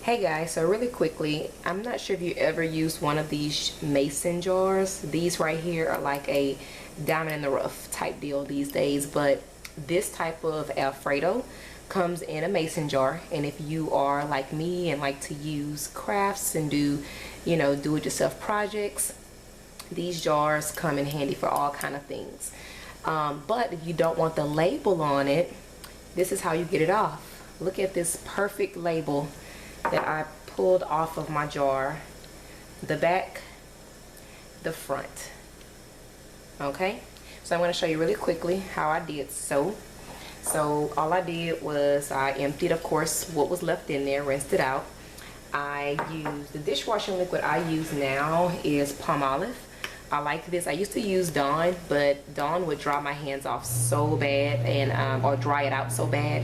Hey guys, so really quickly, I'm not sure if you ever used one of these mason jars. These right here are like a diamond in the rough type deal these days, but this type of Alfredo comes in a mason jar. And if you are like me and like to use crafts and do, you know, do-it-yourself projects, these jars come in handy for all kind of things. But if you don't want the label on it, this is how you get it off. Look at this perfect label that I pulled off of my jar. The back, the front. Okay, so I'm going to show you really quickly how I did so. So all I did was I emptied, of course, what was left in there, rinsed it out. I used the dishwashing liquid I use now is Palmolive. I like this. I used to use Dawn, but Dawn would dry my hands off so bad, and or dry it out so bad.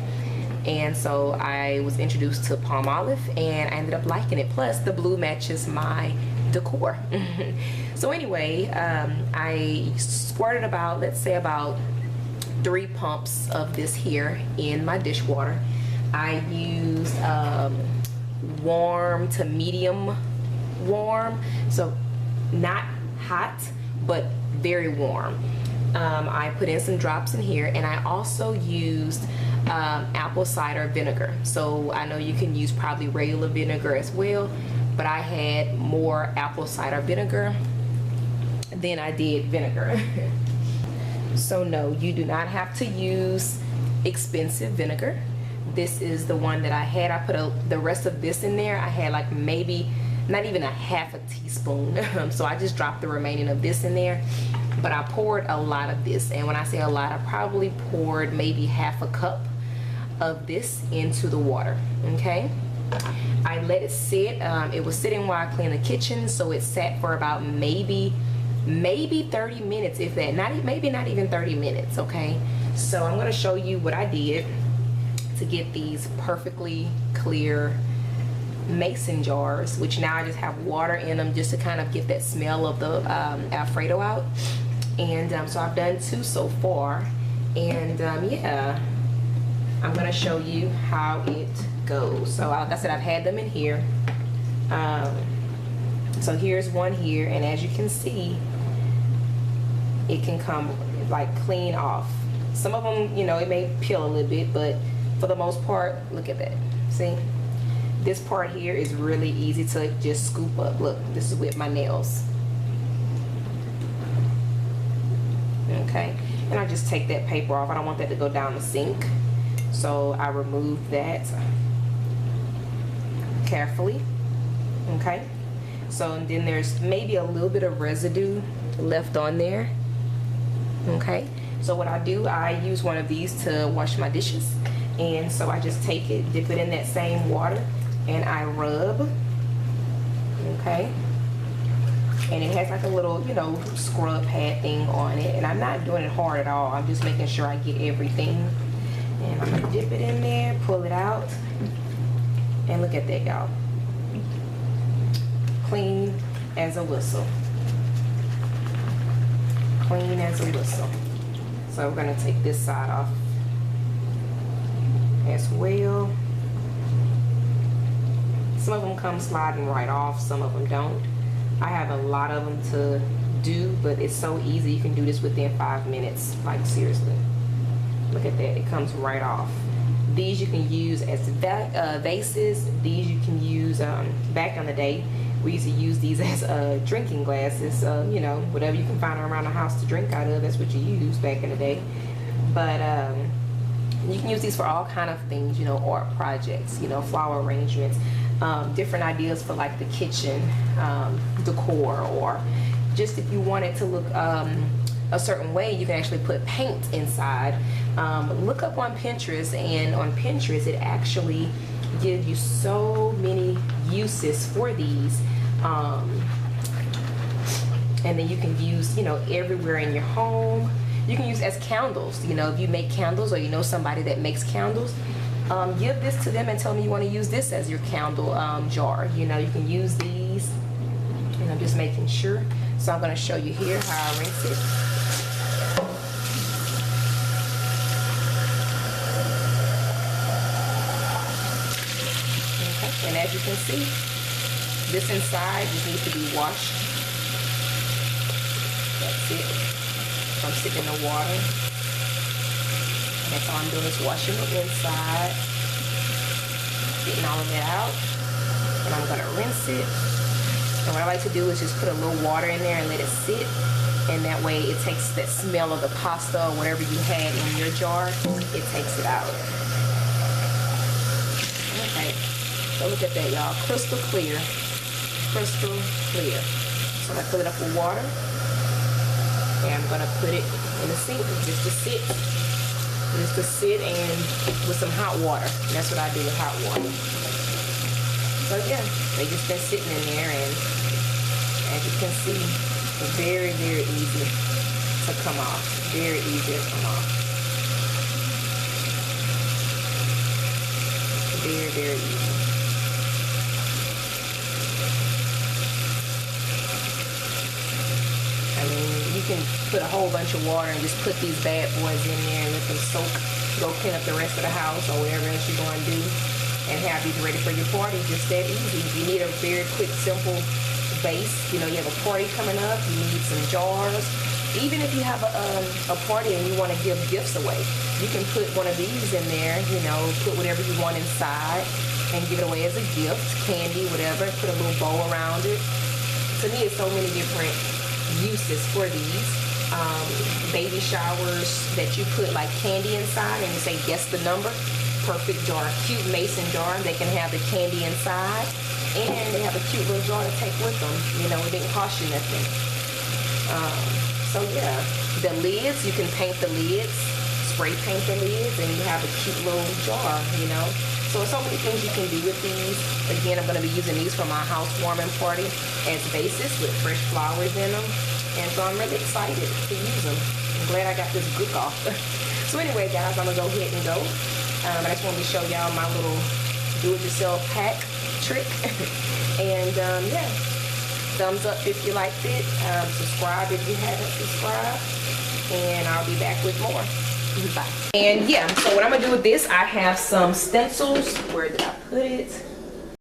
And so I was introduced to Palmolive and I ended up liking it. Plus the blue matches my decor. So anyway, I squirted about, let's say about 3 pumps of this here in my dishwater. I used warm to medium warm, so not hot but very warm. I put in some drops in here, and I also used apple cider vinegar. So I know you can use probably regular vinegar as well, but I had more apple cider vinegar than I did vinegar. So no, you do not have to use expensive vinegar. This is the one that I had. I put the rest of this in there. I had like maybe not even a half a teaspoon. So I just dropped the remaining of this in there. But I poured a lot of this, and when I say a lot, I probably poured maybe half a cup of this into the water. Okay, I let it sit. It was sitting while I cleaned the kitchen, so it sat for about maybe 30 minutes, if that. Maybe not even 30 minutes. Okay, so I'm going to show you what I did to get these perfectly clear mason jars, which now I just have water in them just to kind of get that smell of the Alfredo out. And so I've done 2 so far, and yeah, I'm gonna show you how it goes. So like I said, I've had them in here. So here's one here, and as you can see, it can come like clean off. Some of them, you know, it may peel a little bit, but for the most part, look at that. See, this part here is really easy to just scoop up. Look, this is with my nails. Okay, and I just take that paper off. I don't want that to go down the sink, so I remove that carefully. Okay, so then there's maybe a little bit of residue left on there. Okay, so what I do, I use one of these to wash my dishes, and so I just take it, dip it in that same water, and I rub. Okay, and it has like a little, you know, scrub pad thing on it, and I'm not doing it hard at all. I'm just making sure I get everything, and I'm gonna dip it in there, pull it out, and look at that, y'all. Clean as a whistle. Clean as a whistle. So we're gonna take this side off as well. Some of them come sliding right off, some of them don't. I have a lot of them to do, but it's so easy. You can do this within 5 minutes, like seriously. Look at that, it comes right off. These you can use as vases. These you can use, back in the day, we used to use these as drinking glasses. You know, whatever you can find around the house to drink out of, that's what you use back in the day. But you can use these for all kind of things, you know, art projects, you know, flower arrangements, different ideas for like the kitchen decor, or just if you want it to look a certain way, you can actually put paint inside. Look up on Pinterest, and on Pinterest it actually give you so many uses for these. And then you can use, you know, everywhere in your home. You can use as candles. You know, if you make candles or you know somebody that makes candles, give this to them and tell them you want to use this as your candle jar. You know, you can use these. And I'm just making sure. So I'm going to show you here how I rinse it. Okay. And as you can see, this inside just needs to be washed. That's it. I'm sticking in the water. And that's all I'm doing is washing the inside. Getting all of that out. And I'm going to rinse it. And what I like to do is just put a little water in there and let it sit. And that way it takes that smell of the pasta or whatever you had in your jar. It takes it out. Okay. So look at that, y'all. Crystal clear. Crystal clear. So I'm going to fill it up with water. And I'm going to put it in the sink just to sit. Just to sit and with some hot water. And that's what I do with hot water. So yeah, they just been sitting in there, and as you can see, it's very, very easy to come off. Very easy to come off. Very, very easy. I mean, you can put a whole bunch of water and just put these bad boys in there and let them soak. Go clean up the rest of the house or whatever else you're going to do. And have these ready for your party, just that easy. You need a very quick, simple base. You know, you have a party coming up, you need some jars. Even if you have a party and you want to give gifts away, you can put one of these in there, you know, put whatever you want inside and give it away as a gift, candy, whatever, put a little bow around it. To me, it's so many different uses for these. Baby showers that you put like candy inside and you say, guess the number. Perfect jar, cute mason jar. They can have the candy inside, and they have a cute little jar to take with them. You know, it didn't cost you nothing. So yeah, the lids, you can paint the lids, spray paint the lids, and you have a cute little jar. You know, so there's so many things you can do with these. Again, I'm going to be using these for my housewarming party as bases with fresh flowers in them, and so I'm really excited to use them. I'm glad I got this book off. So anyway, guys, I'm gonna go ahead and go. I just wanted to show y'all my little do-it-yourself hack trick. And yeah, thumbs up if you liked it. Subscribe if you haven't subscribed. And I'll be back with more. Bye. And yeah, so what I'm going to do with this, I have some stencils. Where did I put it?